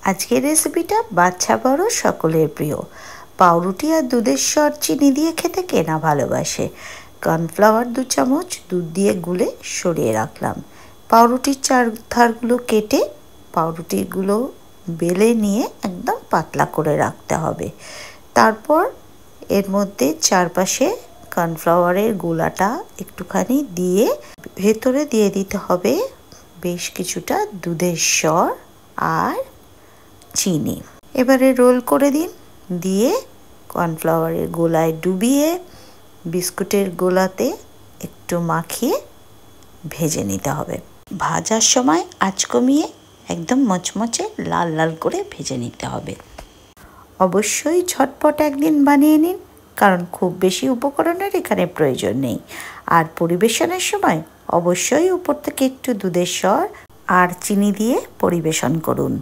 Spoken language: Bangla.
আজকের রেসিপিটা বাচ্চা বড় সকলের প্রিয়। পাউরুটি আর দুধের স্বর চিনি দিয়ে খেতে কে না ভালোবাসে। কর্নফ্লাওয়ার 2 চামচ দুধ দিয়ে গুলে সরিয়ে রাখলাম। পাউরুটির ধারগুলো কেটে পাউরুটিগুলো বেলে নিয়ে একদম পাতলা করে রাখতে হবে। তারপর এর মধ্যে চারপাশে কর্নফ্লাওয়ারের গোলাটা একটুখানি দিয়ে ভেতরে দিয়ে দিতে হবে বেশ কিছুটা দুধের স্বর আর চিনি। এবারে রোল করে দিন, দিয়ে কর্নফ্লাওয়ারের গোলায় ডুবিয়ে বিস্কুটের গোলাতে একটু মাখিয়ে ভেজে নিতে হবে। ভাজার সময় আঁচ কমিয়ে একদম মচমচে লাল লাল করে ভেজে নিতে হবে। অবশ্যই ঝটপট একদিন বানিয়ে নিন, কারণ খুব বেশি উপকরণের এখানে প্রয়োজন নেই। আর পরিবেশনের সময় অবশ্যই উপর থেকে একটু দুধের স্বর আর চিনি দিয়ে পরিবেশন করুন।